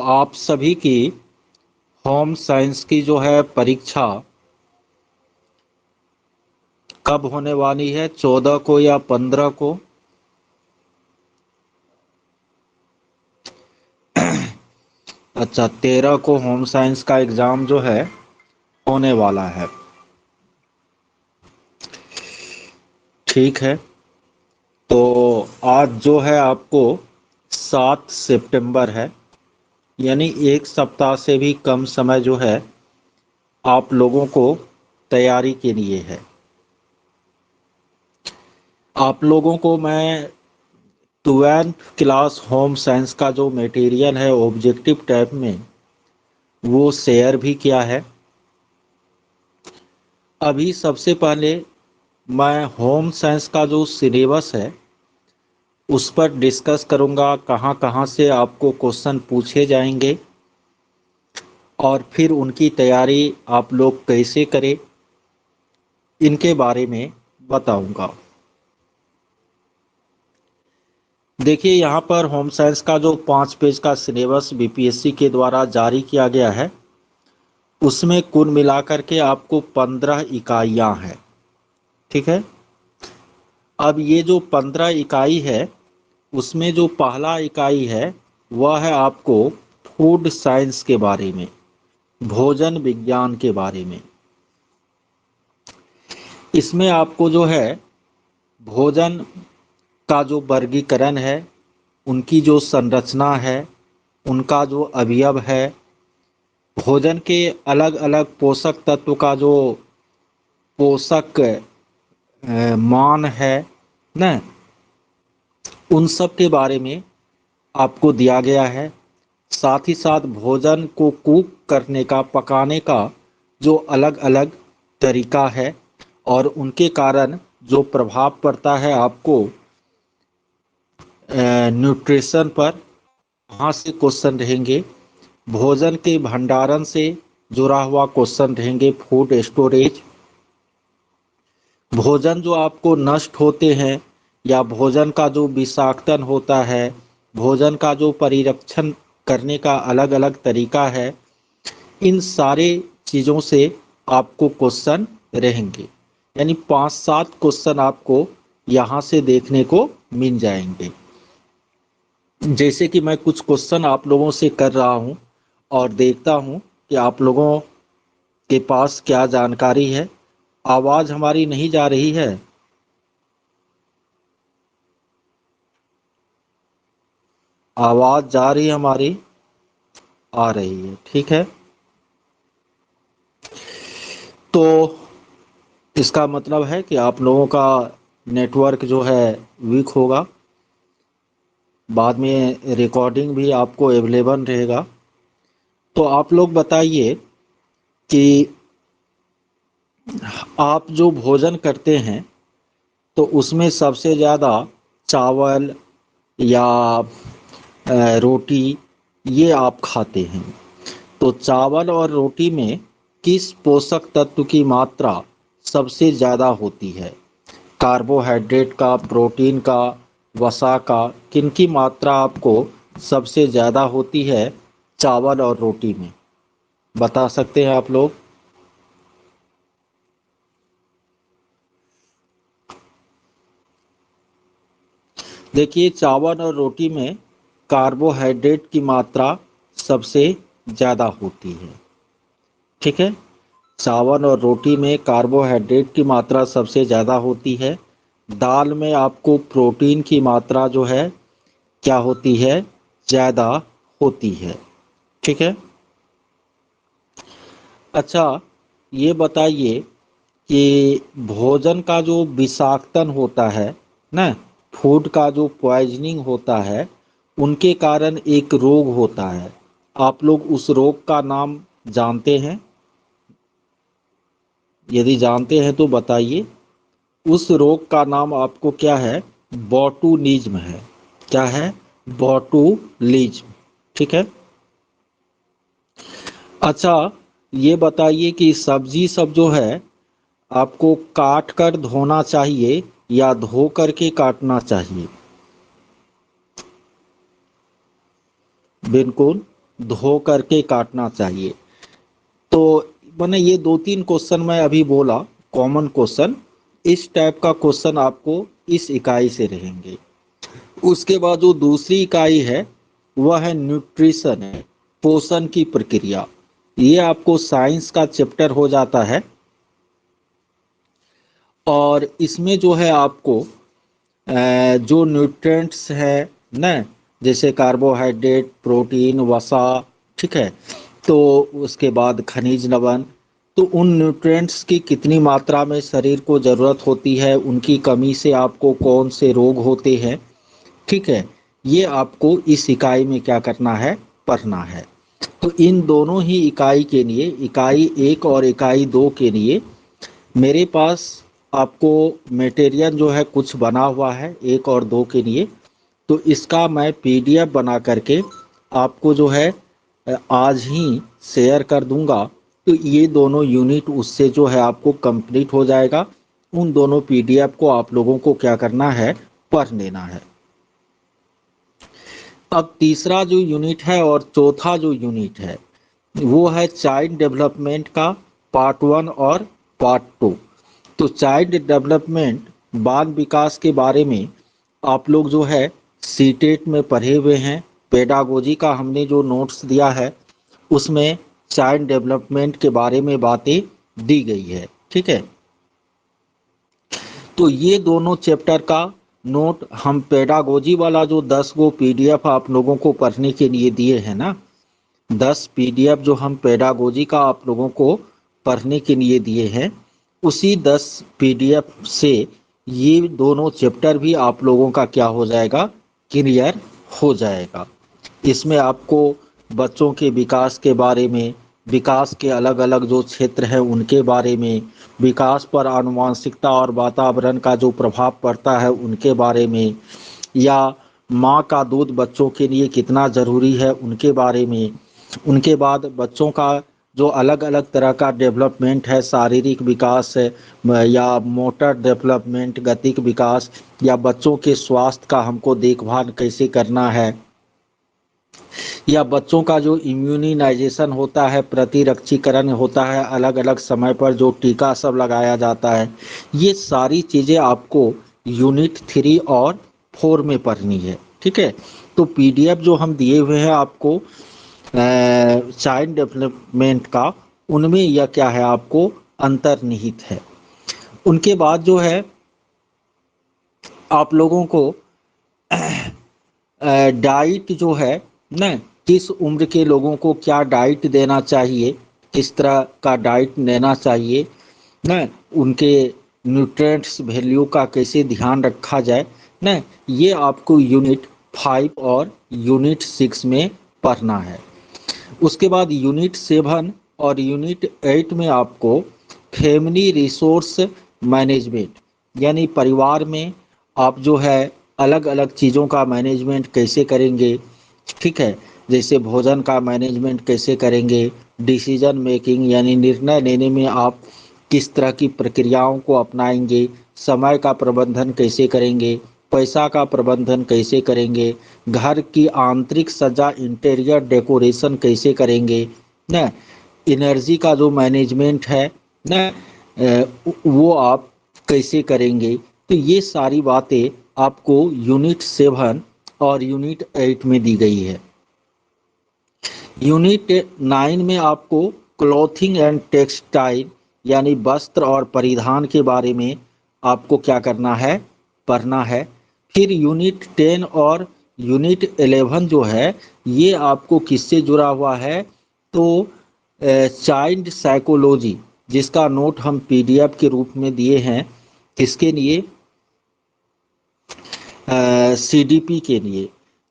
आप सभी की होम साइंस की जो है परीक्षा कब होने वाली है? 14 को या 15 को? अच्छा, 13 को होम साइंस का एग्जाम जो है होने वाला है। ठीक है, तो आज जो है आपको 7 सितंबर है, यानी एक सप्ताह से भी कम समय जो है आप लोगों को तैयारी के लिए है। आप लोगों को मैं 12th क्लास होम साइंस का जो मटेरियल है ऑब्जेक्टिव टाइप में वो शेयर भी किया है। अभी सबसे पहले मैं होम साइंस का जो सिलेबस है उस पर डिस्कस करूंगा, कहाँ कहाँ से आपको क्वेश्चन पूछे जाएंगे और फिर उनकी तैयारी आप लोग कैसे करें, इनके बारे में बताऊंगा। देखिए, यहाँ पर होम साइंस का जो 5 पेज का सिलेबस बीपीएससी के द्वारा जारी किया गया है उसमें कुल मिलाकर के आपको 15 इकाइयाँ हैं। ठीक है, अब ये जो 15 इकाई है उसमें जो पहला इकाई है वह है आपको फूड साइंस के बारे में, भोजन विज्ञान के बारे में। इसमें आपको जो है भोजन का जो वर्गीकरण है, उनकी जो संरचना है, उनका जो अवयव है, भोजन के अलग अलग पोषक तत्व का जो पोषक मान है न, उन सब के बारे में आपको दिया गया है। साथ ही साथ भोजन को कुक करने का, पकाने का जो अलग अलग तरीका है और उनके कारण जो प्रभाव पड़ता है आपको न्यूट्रिशन पर, वहाँ से क्वेश्चन रहेंगे। भोजन के भंडारण से जुड़ा हुआ क्वेश्चन रहेंगे, फूड स्टोरेज। भोजन जो आपको नष्ट होते हैं या भोजन का जो विषाक्तन होता है, भोजन का जो परिरक्षण करने का अलग अलग तरीका है, इन सारे चीज़ों से आपको क्वेश्चन रहेंगे। यानी 5-7 क्वेश्चन आपको यहाँ से देखने को मिल जाएंगे। जैसे कि मैं कुछ क्वेश्चन आप लोगों से कर रहा हूँ और देखता हूँ कि आप लोगों के पास क्या जानकारी है। आवाज़ हमारी नहीं जा रही है? आवाज़ जा रही है हमारी? आ रही है, ठीक है। तो इसका मतलब है कि आप लोगों का नेटवर्क जो है वीक होगा। बाद में रिकॉर्डिंग भी आपको अवेलेबल रहेगा। तो आप लोग बताइए कि आप जो भोजन करते हैं तो उसमें सबसे ज़्यादा चावल या रोटी ये आप खाते हैं। तो चावल और रोटी में किस पोषक तत्व की मात्रा सबसे ज़्यादा होती है? कार्बोहाइड्रेट का, प्रोटीन का, वसा का, किनकी मात्रा आपको सबसे ज़्यादा होती है चावल और रोटी में? बता सकते हैं आप लोग? देखिए, चावल और रोटी में कार्बोहाइड्रेट की मात्रा सबसे ज़्यादा होती है। ठीक है, चावल और रोटी में कार्बोहाइड्रेट की मात्रा सबसे ज़्यादा होती है। दाल में आपको प्रोटीन की मात्रा जो है क्या होती है? ज़्यादा होती है। ठीक है, अच्छा ये बताइए कि भोजन का जो विषाक्तन होता है ना, फूड का जो पॉइजनिंग होता है, उनके कारण एक रोग होता है। आप लोग उस रोग का नाम जानते हैं? यदि जानते हैं तो बताइए। उस रोग का नाम आपको क्या है? बॉटुलिज्म है। क्या है? बॉटुलिज्म। ठीक है, अच्छा ये बताइए कि सब्जी सब जो है आपको काट कर धोना चाहिए या धो करके काटना चाहिए? बिल्कुल, धो करके काटना चाहिए। तो मैंने ये 2-3 क्वेश्चन मैं अभी बोला, कॉमन क्वेश्चन, इस टाइप का क्वेश्चन आपको इस इकाई से रहेंगे। उसके बाद जो दूसरी इकाई है वह है न्यूट्रिशन है, पोषण की प्रक्रिया। ये आपको साइंस का चैप्टर हो जाता है और इसमें जो है आपको जो न्यूट्रिएंट्स है ना, जैसे कार्बोहाइड्रेट, प्रोटीन, वसा, ठीक है, तो उसके बाद खनिज लवण, तो उन न्यूट्रिएंट्स की कितनी मात्रा में शरीर को ज़रूरत होती है, उनकी कमी से आपको कौन से रोग होते हैं, ठीक है, ये आपको इस इकाई में क्या करना है, पढ़ना है। तो इन दोनों ही इकाई के लिए, इकाई 1 और इकाई 2 के लिए मेरे पास आपको मटेरियल जो है कुछ बना हुआ है 1 और 2 के लिए। तो इसका मैं पीडीएफ बना करके आपको जो है आज ही शेयर कर दूंगा। तो ये दोनों यूनिट उससे जो है आपको कंप्लीट हो जाएगा। उन दोनों पीडीएफ को आप लोगों को क्या करना है, पढ़ लेना है। अब तीसरा जो यूनिट है और चौथा जो यूनिट है वो है चाइल्ड डेवलपमेंट का पार्ट 1 और पार्ट 2। तो चाइल्ड डेवलपमेंट, बाल विकास के बारे में आप लोग जो है सीटेट में पढ़े हुए हैं। पेडागोजी का हमने जो नोट्स दिया है उसमें चाइल्ड डेवलपमेंट के बारे में बातें दी गई है, ठीक है। तो ये दोनों चैप्टर का नोट हम पेडागोजी वाला जो 10 गो पीडीएफ आप लोगों को पढ़ने के लिए दिए हैं ना, 10 पीडीएफ जो हम पेडागोजी का आप लोगों को पढ़ने के लिए दिए हैं, उसी 10 पीडीएफ से ये दोनों चैप्टर भी आप लोगों का क्या हो जाएगा, क्लियर हो जाएगा। इसमें आपको बच्चों के विकास के बारे में, विकास के अलग अलग जो क्षेत्र हैं उनके बारे में, विकास पर आनुवंशिकता और वातावरण का जो प्रभाव पड़ता है उनके बारे में, या माँ का दूध बच्चों के लिए कितना ज़रूरी है उनके बारे में। उनके बाद बच्चों का जो अलग अलग तरह का डेवलपमेंट है, शारीरिक विकास है या मोटर डेवलपमेंट, गतिक विकास, या बच्चों के स्वास्थ्य का हमको देखभाल कैसे करना है, या बच्चों का जो इम्यूनाइजेशन होता है, प्रतिरक्षीकरण होता है, अलग अलग समय पर जो टीका सब लगाया जाता है, ये सारी चीज़ें आपको यूनिट 3 और 4 में पढ़नी है, ठीक है। तो पीडीएफ जो हम दिए हुए हैं आपको चाइल्ड डेवलपमेंट का, उनमें यह क्या है आपको अंतर्निहित है। उनके बाद जो है आप लोगों को डाइट जो है ना, किस उम्र के लोगों को क्या डाइट देना चाहिए, किस तरह का डाइट लेना चाहिए ना, उनके न्यूट्रिएंट्स वैल्यू का कैसे ध्यान रखा जाए ना, ये आपको यूनिट 5 और यूनिट 6 में पढ़ना है। उसके बाद यूनिट 7 और यूनिट 8 में आपको फैमिली रिसोर्स मैनेजमेंट, यानी परिवार में आप जो है अलग अलग चीज़ों का मैनेजमेंट कैसे करेंगे, ठीक है, जैसे भोजन का मैनेजमेंट कैसे करेंगे, डिसीजन मेकिंग यानी निर्णय लेने में आप किस तरह की प्रक्रियाओं को अपनाएंगे, समय का प्रबंधन कैसे करेंगे, पैसा का प्रबंधन कैसे करेंगे, घर की आंतरिक सज्जा इंटीरियर डेकोरेशन कैसे करेंगे ना, एनर्जी का जो मैनेजमेंट है ना, वो आप कैसे करेंगे। तो ये सारी बातें आपको यूनिट 7 और यूनिट 8 में दी गई है। यूनिट 9 में आपको क्लॉथिंग एंड टेक्सटाइल यानी वस्त्र और परिधान के बारे में आपको क्या करना है, पढ़ना है। फिर यूनिट 10 और यूनिट 11 जो है ये आपको किससे जुड़ा हुआ है, तो चाइल्ड साइकोलॉजी, जिसका नोट हम पीडीएफ के रूप में दिए हैं, किसके लिए, सीडीपी के लिए।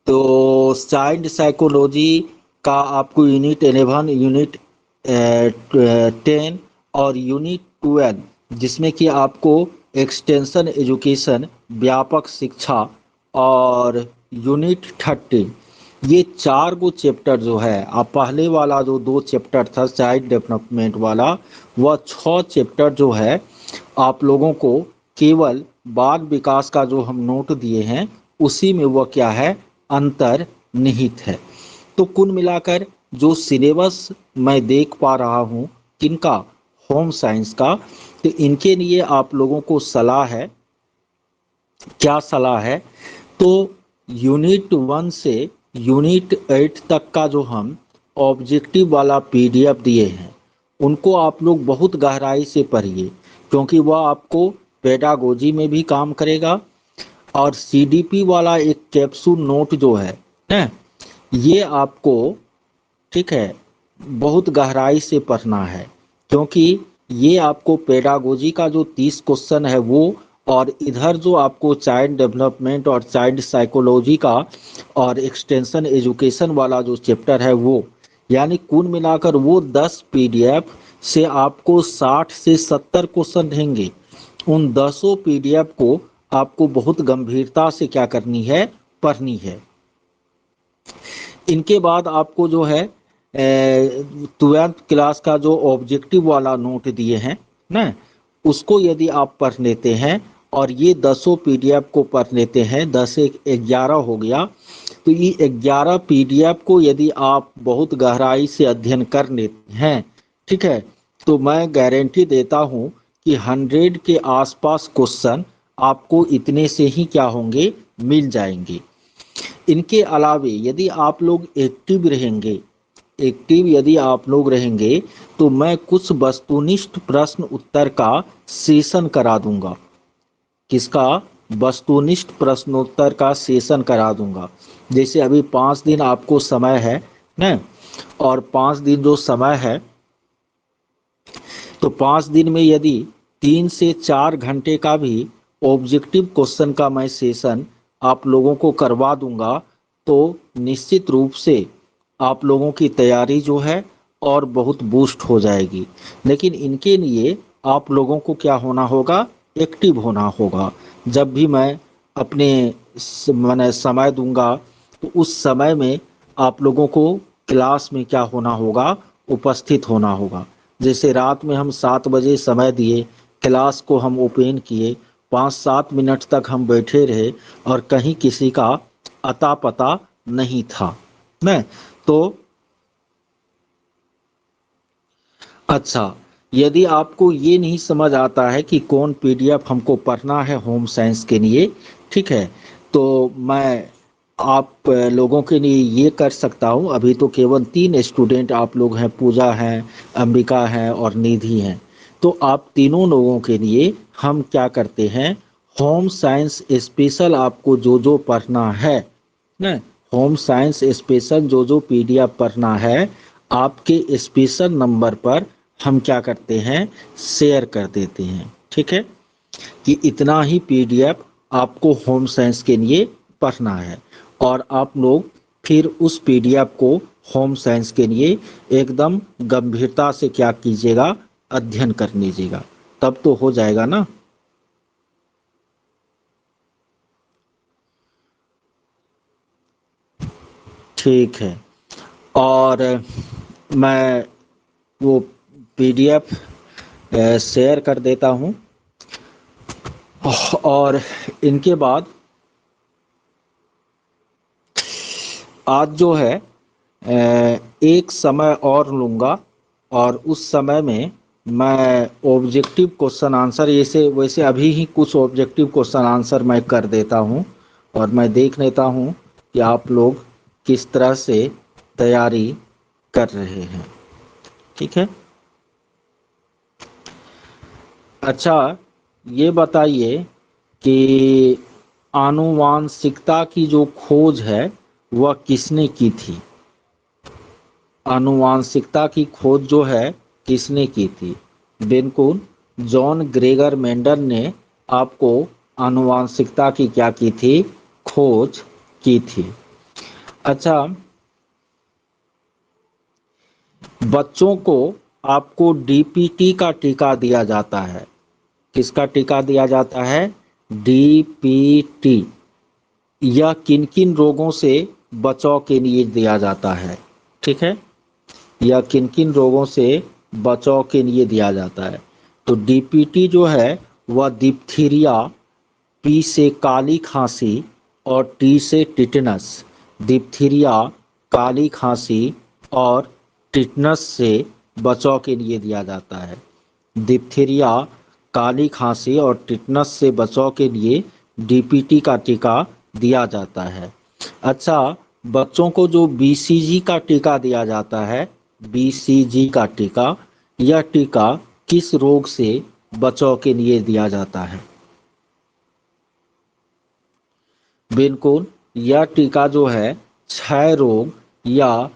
तो चाइल्ड साइकोलॉजी का आपको यूनिट 11, यूनिट 10 और यूनिट 12, जिसमें कि आपको एक्सटेंशन एजुकेशन, व्यापक शिक्षा, और यूनिट 13, ये 4 गो चैप्टर जो है, आप पहले वाला जो 2 चैप्टर था चाइल्ड डेवलपमेंट वाला, वह 6 चैप्टर जो है आप लोगों को केवल बाल विकास का जो हम नोट दिए हैं उसी में वह क्या है, अंतर्निहित है। तो कुल मिलाकर जो सिलेबस मैं देख पा रहा हूँ किनका, होम साइंस का, तो इनके लिए आप लोगों को सलाह है, क्या सलाह है, तो यूनिट 1 से यूनिट 8 तक का जो हम ऑब्जेक्टिव वाला पीडीएफ दिए हैं उनको आप लोग बहुत गहराई से पढ़िए, क्योंकि वह आपको पेडागोजी में भी काम करेगा। और सीडीपी वाला एक कैप्सूल नोट जो है ना, ये आपको, ठीक है, बहुत गहराई से पढ़ना है, क्योंकि ये आपको पेडागोजी का जो 30 क्वेश्चन है वो, और इधर जो आपको चाइल्ड डेवलपमेंट और चाइल्ड साइकोलॉजी का और एक्सटेंशन एजुकेशन वाला जो चैप्टर है वो, यानी कुल मिलाकर वो 10 पीडीएफ से आपको 60 से 70 क्वेश्चन रहेंगे। उन 10 पीडीएफ को आपको बहुत गंभीरता से क्या करनी है, पढ़नी है। इनके बाद आपको जो है 12th क्लास का जो ऑब्जेक्टिव वाला नोट दिए हैं ना, उसको यदि आप पढ़ लेते हैं और ये 10 पीडीएफ को पढ़ लेते हैं, 10 एक 11 हो गया, तो ये 11 पीडीएफ को यदि आप बहुत गहराई से अध्ययन कर लेते हैं, ठीक है, तो मैं गारंटी देता हूँ कि 100 के आसपास क्वेश्चन आपको इतने से ही क्या होंगे, मिल जाएंगे। इनके अलावे यदि आप लोग एक्टिव रहेंगे, एक्टिव यदि आप लोग रहेंगे, तो मैं कुछ वस्तुनिष्ठ प्रश्न उत्तर का सेशन करा दूंगा। किसका, वस्तुनिष्ठ प्रश्नोत्तर का सेशन करा दूंगा। जैसे अभी 5 दिन आपको समय है ना, और 5 दिन जो समय है, तो 5 दिन में यदि 3 से 4 घंटे का भी ऑब्जेक्टिव क्वेश्चन का मैं सेशन आप लोगों को करवा दूंगा, तो निश्चित रूप से आप लोगों की तैयारी जो है और बहुत बूस्ट हो जाएगी। लेकिन इनके लिए आप लोगों को क्या होना होगा, एक्टिव होना होगा। जब भी मैं अपने मैंने समय दूंगा, तो उस समय में आप लोगों को क्लास में क्या होना होगा, उपस्थित होना होगा। जैसे रात में हम 7 बजे समय दिए, क्लास को हम ओपन किए, 5-7 मिनट तक हम बैठे रहे और कहीं किसी का अता पता नहीं था न, तो अच्छा, यदि आपको ये नहीं समझ आता है कि कौन पीडीएफ हमको पढ़ना है होम साइंस के लिए, ठीक है, तो मैं आप लोगों के लिए ये कर सकता हूँ। अभी तो केवल 3 स्टूडेंट आप लोग हैं, पूजा हैं, अंबिका हैं और निधि हैं। तो आप तीनों लोगों के लिए हम क्या करते हैं, होम साइंस स्पेशल आपको जो जो पढ़ना है ना, होम साइंस स्पेशल जो जो पीडीएफ पढ़ना है, आपके स्पेशल नंबर पर हम क्या करते हैं, शेयर कर देते हैं। ठीक है, कि इतना ही पीडीएफ आपको होम साइंस के लिए पढ़ना है, और आप लोग फिर उस पीडीएफ को होम साइंस के लिए एकदम गंभीरता से क्या कीजिएगा, अध्ययन कर लीजिएगा, तब तो हो जाएगा ना। ठीक है, और मैं वो पीडीएफ शेयर कर देता हूँ, और इनके बाद आज जो है एक समय और लूँगा, और उस समय में मैं ऑब्जेक्टिव क्वेश्चन आंसर, ऐसे वैसे अभी ही कुछ ऑब्जेक्टिव क्वेश्चन आंसर मैं कर देता हूँ, और मैं देख लेता हूँ कि आप लोग किस तरह से तैयारी कर रहे हैं। ठीक है, अच्छा, ये बताइए कि आनुवांशिकता की जो खोज है वह किसने की थी। आनुवांशिकता की खोज जो है किसने की थी, बिल्कुल जॉन ग्रेगर मेंडल ने आपको आनुवांशिकता की क्या की थी, खोज की थी। अच्छा, बच्चों को आपको डीपीटी का टीका दिया जाता है। किसका टीका दिया जाता है, डीपीटी। यह किन किन रोगों से बचाव के लिए दिया जाता है, ठीक है, यह किन किन रोगों से बचाव के लिए दिया जाता है। तो डीपीटी जो है वह डिप्थीरिया, पी से काली खांसी और टी से टिटनस, डिप्थीरिया, काली खांसी और टिटनस से बचाव के लिए दिया जाता है। डिप्थीरिया, काली खांसी और टिटनस से बचाव के लिए डीपीटी का टीका दिया जाता है। अच्छा, बच्चों को जो बीसीजी का टीका दिया जाता है, बीसीजी का टीका, यह टीका किस रोग से बचाव के लिए दिया जाता है? बिल्कुल, यह टीका जो है क्षय रोग या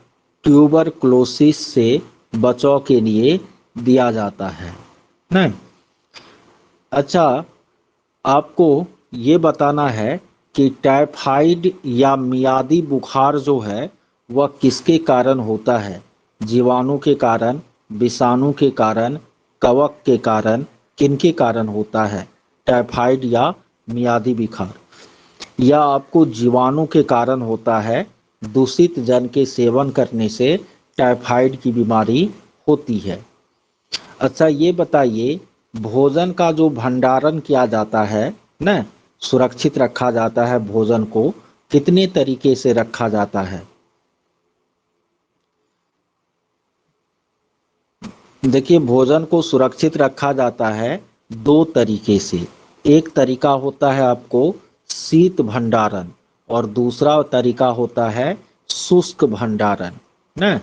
ट्यूबरक्लोसिस से बचाव के लिए दिया जाता है। नहीं, अच्छा, आपको ये बताना है कि टाइफाइड या मियादी बुखार जो है वह किसके कारण होता है? जीवाणु के कारण, विषाणु के कारण, कवक के कारण, किनके कारण होता है टाइफाइड या मियादी बुखार? यह आपको जीवाणु के कारण होता है। दूषित जल के सेवन करने से टाइफाइड की बीमारी होती है। अच्छा, ये बताइए, भोजन का जो भंडारण किया जाता है ना, सुरक्षित रखा जाता है भोजन को, कितने तरीके से रखा जाता है? देखिए, भोजन को सुरक्षित रखा जाता है दो तरीके से। एक तरीका होता है आपको शीत भंडारण और दूसरा तरीका होता है शुष्क भंडारण ना।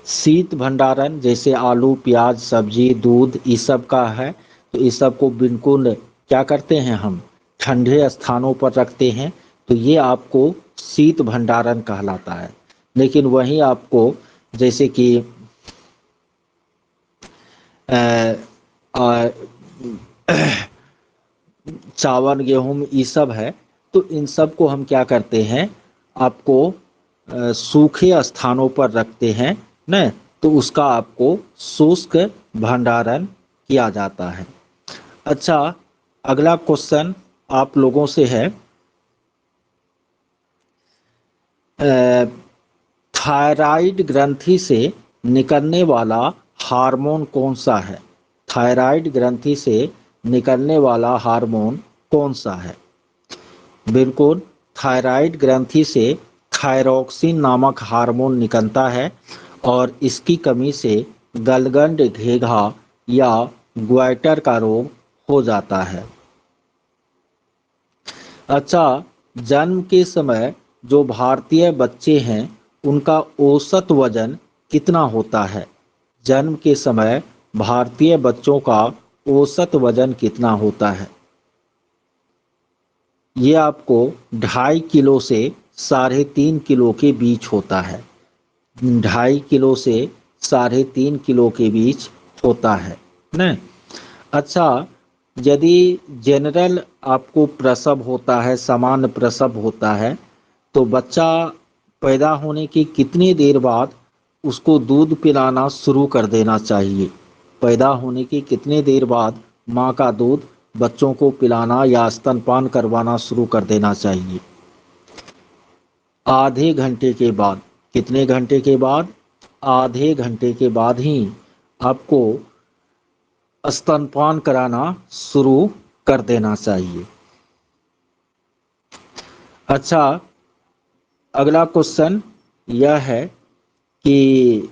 शीत भंडारण जैसे आलू, प्याज, सब्जी, दूध, ये सब का है, तो इस सब को बिल्कुल क्या करते हैं हम ठंडे स्थानों पर रखते हैं, तो ये आपको शीत भंडारण कहलाता है। लेकिन वहीं आपको जैसे कि अ, अ, चावल, गेहूं, ये सब है, तो इन सब को हम क्या करते हैं, आपको सूखे स्थानों पर रखते हैं न, तो उसका आपको शुष्क भंडारण किया जाता है। अच्छा, अगला क्वेश्चन आप लोगों से है, थायराइड ग्रंथि से निकलने वाला हार्मोन कौन सा है? थायराइड ग्रंथि से निकलने वाला हार्मोन कौन सा है? बिल्कुल, थायराइड ग्रंथि से थायरॉक्सिन नामक हार्मोन निकलता है और इसकी कमी से गलगंड घेघा या ग्वाइटर का रोग हो जाता है। अच्छा, जन्म के समय जो भारतीय बच्चे हैं उनका औसत वजन कितना होता है? जन्म के समय भारतीय बच्चों का औसत वजन कितना होता है? ये आपको 2.5 किलो से 3.5 किलो के बीच होता है। 2.5 किलो से 3.5 किलो के बीच होता है न। अच्छा, यदि जनरल आपको प्रसव होता है, सामान्य प्रसव होता है, तो बच्चा पैदा होने की कितनी देर बाद उसको दूध पिलाना शुरू कर देना चाहिए? पैदा होने की कितनी देर बाद माँ का दूध बच्चों को पिलाना या स्तनपान करवाना शुरू कर देना चाहिए? आधे घंटे के बाद। कितने घंटे के बाद? आधे घंटे के बाद ही आपको स्तनपान कराना शुरू कर देना चाहिए। अच्छा, अगला क्वेश्चन यह है कि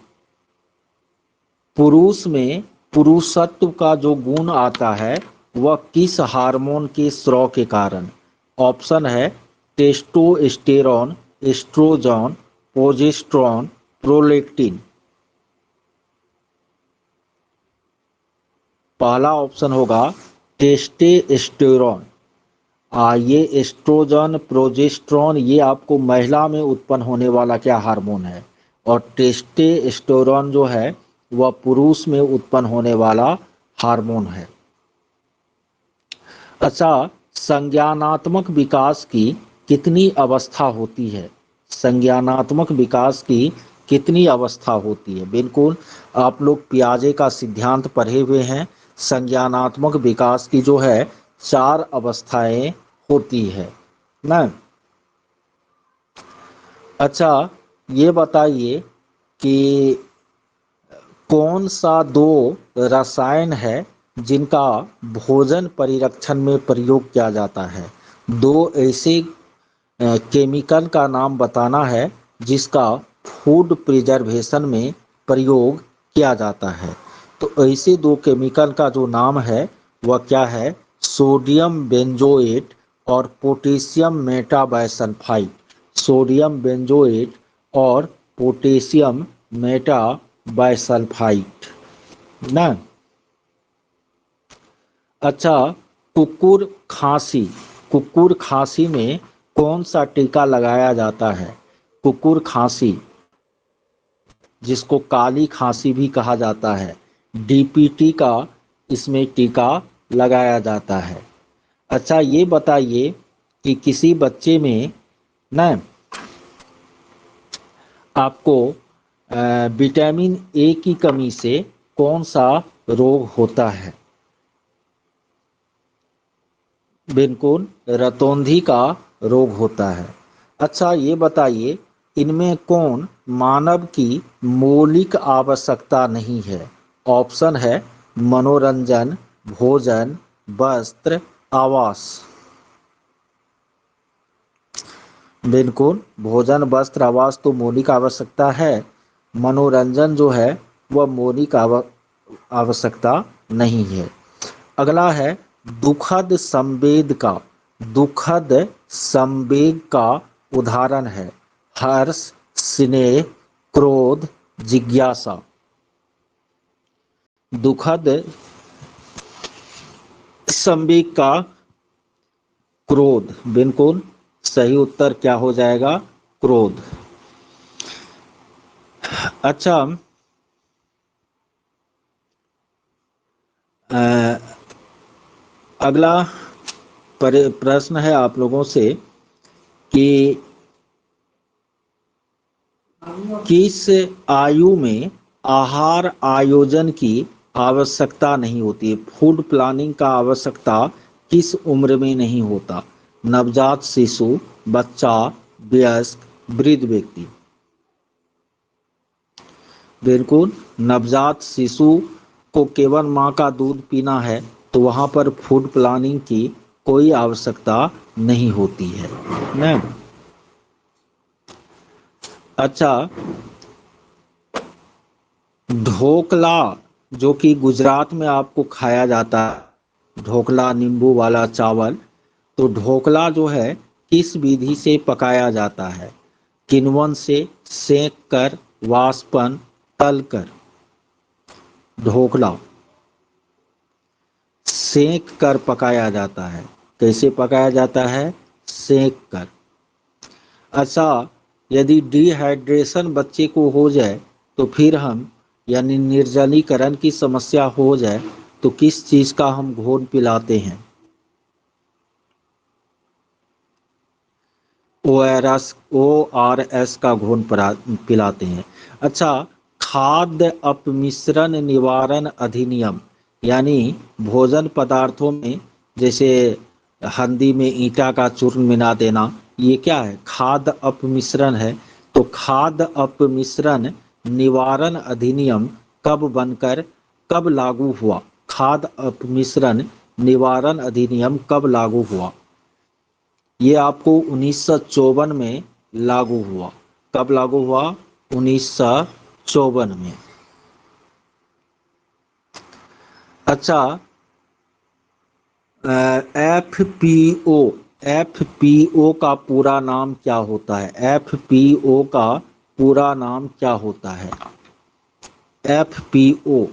पुरुष में पुरुषत्व का जो गुण आता है वह किस हार्मोन के स्राव के कारण? ऑप्शन है टेस्टोस्टेरोन, एस्ट्रोजन, प्रोजेस्टेरोन, प्रोलैक्टिन। पहला ऑप्शन होगा टेस्टोस्टेरोन। ये एस्ट्रोजन, प्रोजेस्टेरोन ये आपको महिला में उत्पन्न होने वाला क्या हार्मोन है, और टेस्टोस्टेरोन जो है वह पुरुष में उत्पन्न होने वाला हार्मोन है। अच्छा, संज्ञानात्मक विकास की कितनी अवस्था होती है? संज्ञानात्मक विकास की कितनी अवस्था होती है? बिल्कुल, आप लोग पियाजे का सिद्धांत पढ़े हुए हैं। संज्ञानात्मक विकास की जो है 4 अवस्थाएं होती है ना। अच्छा, ये बताइए कि कौन सा 2 रसायन है जिनका भोजन परिरक्षण में प्रयोग किया जाता है? 2 ऐसे केमिकल का नाम बताना है जिसका फूड प्रिजर्वेशन में प्रयोग किया जाता है। तो ऐसे दो केमिकल का जो नाम है वह क्या है, सोडियम बेंजोएट और पोटेशियम मेटाबाइसल्फाइड। सोडियम बेंजोएट और पोटेशियम मेटाबाइसल्फाइड ना। अच्छा, कुकुर खांसी, कुकुर खांसी में कौन सा टीका लगाया जाता है? कुकुर खांसी, जिसको काली खांसी भी कहा जाता है, डीपीटी का इसमें टीका लगाया जाता है। अच्छा, ये बताइए कि किसी बच्चे में ना आपको विटामिन ए की कमी से कौन सा रोग होता है? बिल्कुल, रतौंधी का रोग होता है। अच्छा, ये बताइए इनमें कौन मानव की मौलिक आवश्यकता नहीं है? ऑप्शन है मनोरंजन, भोजन, वस्त्र, आवास। बिल्कुल, भोजन, वस्त्र, आवास तो मौलिक आवश्यकता है। मनोरंजन जो है वह मौलिक आवश्यकता नहीं है। अगला है दुखद संवेद का, दुखद संवेग का उदाहरण है हर्ष, स्नेह, क्रोध, जिज्ञासा। दुखद संवेग का क्रोध, बिल्कुल सही उत्तर क्या हो जाएगा? क्रोध। अच्छा, अगला प्रश्न है आप लोगों से कि किस आयु में आहार आयोजन की आवश्यकता नहीं होती है? फूड प्लानिंग का आवश्यकता किस उम्र में नहीं होता? नवजात शिशु, बच्चा, वयस्क, वृद्ध व्यक्ति। बिल्कुल, नवजात शिशु को केवल माँ का दूध पीना है तो वहाँ पर फूड प्लानिंग की कोई आवश्यकता नहीं होती है ना। अच्छा, ढोकला जो कि गुजरात में आपको खाया जाता है, ढोकला नींबू वाला चावल, तो ढोकला जो है किस विधि से पकाया जाता है? किण्वन से, सेक कर, वाष्पन, तल कर। ढोकला सेक कर पकाया जाता है। कैसे पकाया जाता है? सेक कर। अच्छा, यदि डिहाइड्रेशन बच्चे को हो जाए तो फिर हम, यानी निर्जलीकरण की समस्या हो जाए तो किस चीज का हम घोल पिलाते हैं? ORS का घोल पिलाते हैं। अच्छा, खाद्य अपमिश्रण निवारण अधिनियम, यानी भोजन पदार्थों में जैसे हल्दी में ईंटा का चूर्ण मिला देना, ये क्या है? खाद्य अपमिश्रण है। तो खाद्य अपमिश्रण निवारण अधिनियम कब बनकर कब लागू हुआ? खाद्य अपमिश्रण निवारण अधिनियम कब लागू हुआ? ये आपको 1954 में लागू हुआ। कब लागू हुआ? 1954 में। अच्छा, FPO, FPO का पूरा नाम क्या होता है? FPO का पूरा नाम क्या होता है? FPO,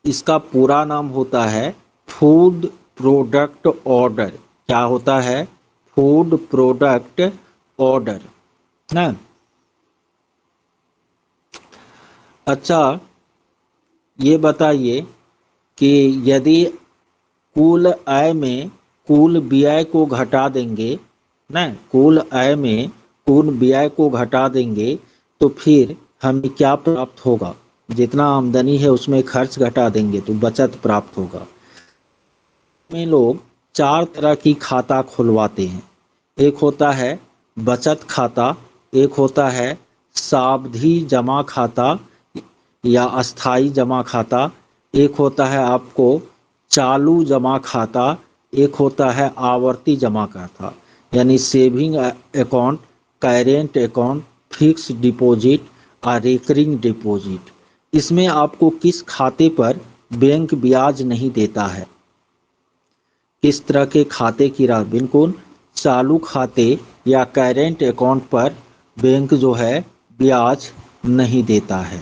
इसका पूरा नाम होता है फूड प्रोडक्ट ऑर्डर। क्या होता है? फूड प्रोडक्ट ऑर्डर ना। अच्छा, ये बताइए कि यदि कुल आय में कुल व्यय को घटा देंगे ना, कुल आय में कुल व्यय को घटा देंगे तो फिर हमें क्या प्राप्त होगा? जितना आमदनी है उसमें खर्च घटा देंगे तो बचत प्राप्त होगा। में लोग चार तरह की खाता खुलवाते हैं। एक होता है बचत खाता, एक होता है सावधि जमा खाता या अस्थाई जमा खाता, एक होता है आपको चालू जमा खाता, एक होता है आवर्ती जमा खाता, यानी saving account, current account, fix deposit recurring deposit, इसमें आपको किस खाते पर बैंक ब्याज नहीं देता है? किस तरह के खाते की राशि? बिल्कुल चालू खाते या करेंट अकाउंट पर बैंक जो है ब्याज नहीं देता है।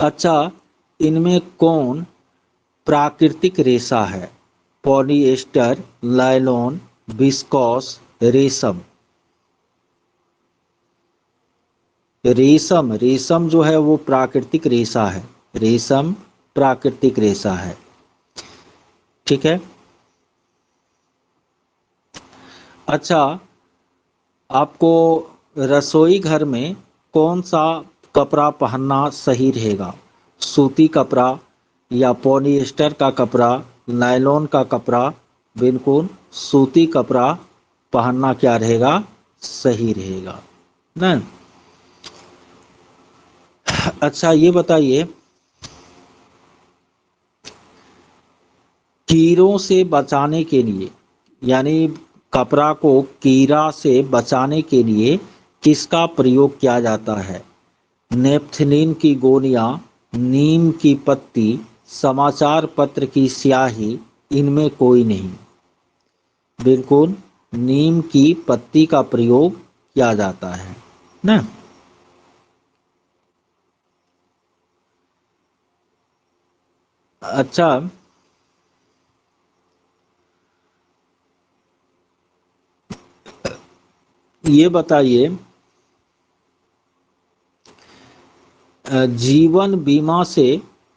अच्छा, इनमें कौन प्राकृतिक रेशा है? पॉलिएस्टर, नायलॉन, विस्कोस, रेशम। रेशम, रेशम जो है वो प्राकृतिक रेशा है। रेशम प्राकृतिक रेशा है। ठीक है। अच्छा, आपको रसोई घर में कौन सा कपड़ा पहनना सही रहेगा? सूती कपड़ा या पॉलिएस्टर का कपड़ा, नायलॉन का कपड़ा? बिल्कुल सूती कपड़ा पहनना क्या रहेगा? सही रहेगा ना। अच्छा, ये बताइए, कीड़ों से बचाने के लिए, यानी कपड़ा को कीड़ा से बचाने के लिए किसका प्रयोग किया जाता है? नेपथलीन की गोलियां, नीम की पत्ती, समाचार पत्र की स्याही, इनमें कोई नहीं। बिल्कुल नीम की पत्ती का प्रयोग किया जाता है ना। अच्छा, ये बताइए, जीवन बीमा से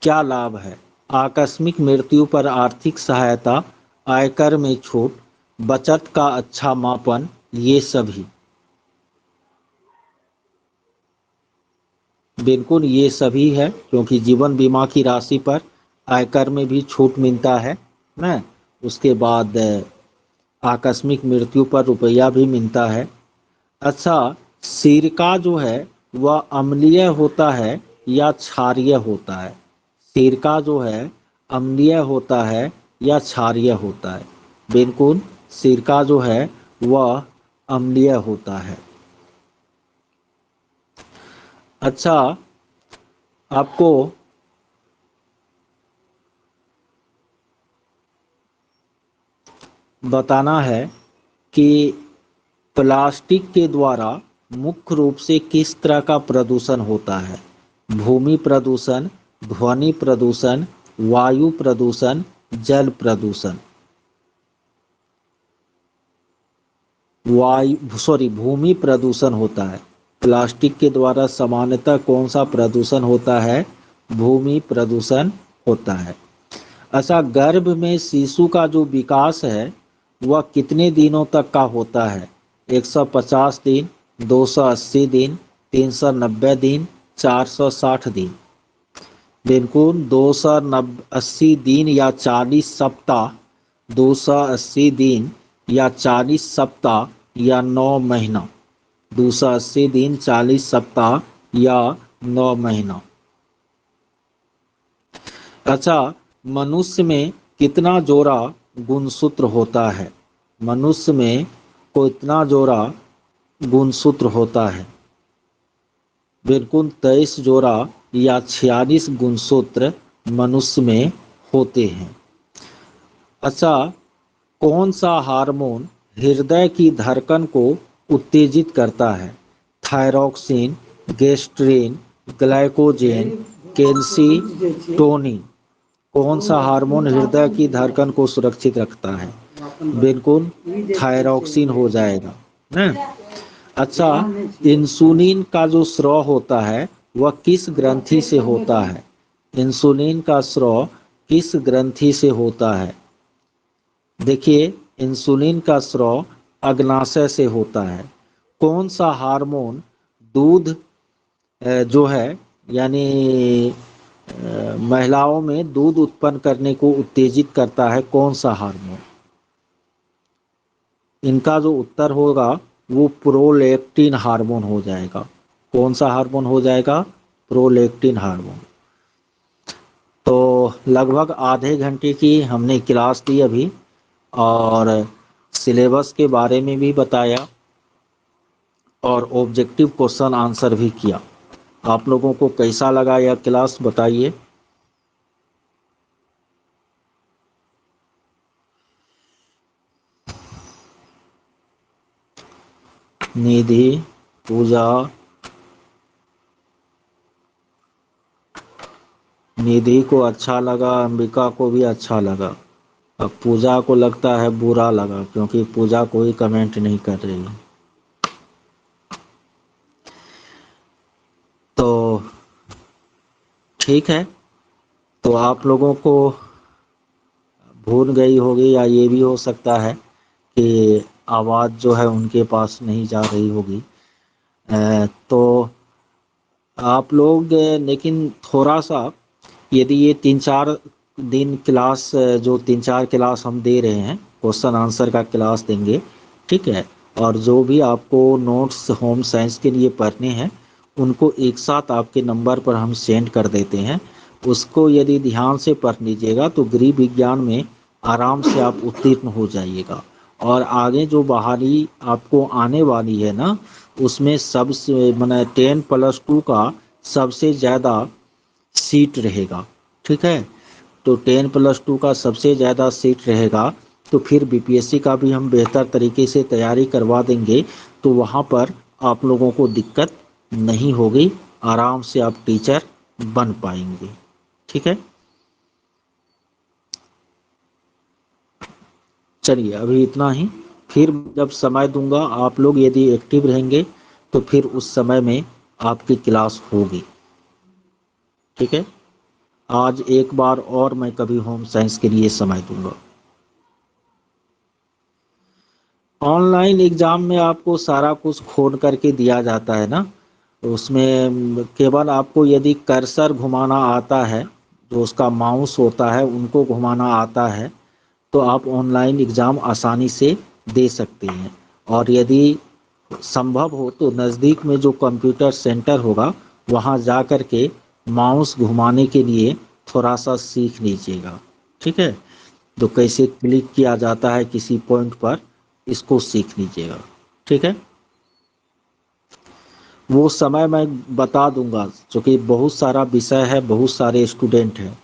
क्या लाभ है? आकस्मिक मृत्यु पर आर्थिक सहायता, आयकर में छूट, बचत का अच्छा मापन, ये सभी। बिल्कुल ये सभी है, क्योंकि जीवन बीमा की राशि पर आयकर में भी छूट मिलता है ना। उसके बाद आकस्मिक मृत्यु पर रुपया भी मिलता है। अच्छा, सिरका जो है वह अम्लीय होता है या क्षारीय होता है? सिरका जो है अम्लीय होता है या क्षारीय होता है? बिल्कुल सिरका जो है वह अम्लीय होता है। अच्छा, आपको बताना है कि प्लास्टिक के द्वारा मुख्य रूप से किस तरह का प्रदूषण होता है? भूमि प्रदूषण, ध्वनि प्रदूषण, वायु प्रदूषण, जल प्रदूषण। भूमि प्रदूषण होता है। प्लास्टिक के द्वारा सामान्यतः कौन सा प्रदूषण होता है? भूमि प्रदूषण होता है। अच्छा, गर्भ में शिशु का जो विकास है वह कितने दिनों तक का होता है? 150 दिन, 280 दिन, 390 दिन, 460 दिन। बिल्कुल 280 दिन या 40 सप्ताह, 280 दिन या 40 सप्ताह या 9 महीना। 280 दिन, 40 सप्ताह या 9 महीना। अच्छा, मनुष्य में कितना जोड़ा गुणसूत्र होता है? मनुष्य में कितना जोड़ा गुणसूत्र होता है? बिल्कुल 23 जोड़ा या 46 गुणसूत्र मनुष्य में होते हैं। अच्छा, कौन सा हार्मोन हृदय की धड़कन को उत्तेजित करता है? Thyroxine, gastrin, glycogen, calcitonin. कौन सा हार्मोन हृदय की धड़कन को सुरक्षित रखता है? बिल्कुल थायरॉक्सिन हो जाएगा ना। अच्छा, इंसुलिन का जो स्राव होता है वह किस ग्रंथि से होता है? इंसुलिन का स्राव किस ग्रंथि से होता है? देखिए, इंसुलिन का स्राव अग्नाशय से होता है। कौन सा हार्मोन दूध जो है, यानी महिलाओं में दूध उत्पन्न करने को उत्तेजित करता है? कौन सा हार्मोन? इनका जो उत्तर होगा वो प्रोलैक्टिन हार्मोन हो जाएगा। कौन सा हार्मोन हो जाएगा? Prolactin hormone. तो लगभग आधे घंटे की हमने क्लास दी अभी, और सिलेबस के बारे में भी बताया। और ऑब्जेक्टिव क्वेश्चन आंसर भी किया। आप लोगों को कैसा लगा यह क्लास बताइए। निधि, पूजा, निधि को अच्छा लगा, अंबिका को भी अच्छा लगा। अब पूजा को लगता है बुरा लगा, क्योंकि पूजा कोई कमेंट नहीं कर रही है। तो ठीक है, तो आप लोगों को भूल गई होगी, या ये भी हो सकता है कि आवाज़ जो है उनके पास नहीं जा रही होगी। तो आप लोग लेकिन थोड़ा सा, यदि ये 3-4 दिन क्लास, जो 3-4 क्लास हम दे रहे हैं, क्वेश्चन आंसर का क्लास देंगे, ठीक है, और जो भी आपको नोट्स होम साइंस के लिए पढ़ने हैं उनको एक साथ आपके नंबर पर हम सेंड कर देते हैं। उसको यदि ध्यान से पढ़ लीजिएगा तो गृह विज्ञान में आराम से आप उत्तीर्ण हो जाइएगा। और आगे जो बाहरी आपको आने वाली है ना, उसमें सबसे मैंने 10+2 का सबसे ज़्यादा सीट रहेगा, ठीक है। तो 10+2 का सबसे ज़्यादा सीट रहेगा, तो फिर बीपीएससी का भी हम बेहतर तरीके से तैयारी करवा देंगे, तो वहाँ पर आप लोगों को दिक्कत नहीं होगी, आराम से आप टीचर बन पाएंगे, ठीक है। चलिए अभी इतना ही, फिर जब समय दूंगा आप लोग यदि एक्टिव रहेंगे तो फिर उस समय में आपकी क्लास होगी, ठीक है। आज एक बार और मैं कभी होम साइंस के लिए समय दूंगा। ऑनलाइन एग्जाम में आपको सारा कुछ खोल करके दिया जाता है ना, तो उसमें केवल आपको यदि कर्सर घुमाना आता है, जो उसका माउस होता है उनको घुमाना आता है, तो आप ऑनलाइन एग्ज़ाम आसानी से दे सकते हैं। और यदि संभव हो तो नज़दीक में जो कंप्यूटर सेंटर होगा वहाँ जा कर के माउस घुमाने के लिए थोड़ा सा सीख लीजिएगा, ठीक है। तो कैसे क्लिक किया जाता है किसी पॉइंट पर, इसको सीख लीजिएगा, ठीक है। वो समय मैं बता दूंगा, क्योंकि बहुत सारा विषय है, बहुत सारे स्टूडेंट हैं,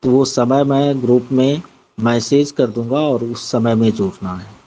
तो वो समय मैं ग्रुप में मैसेज कर दूंगा और उस समय में जुड़ना है।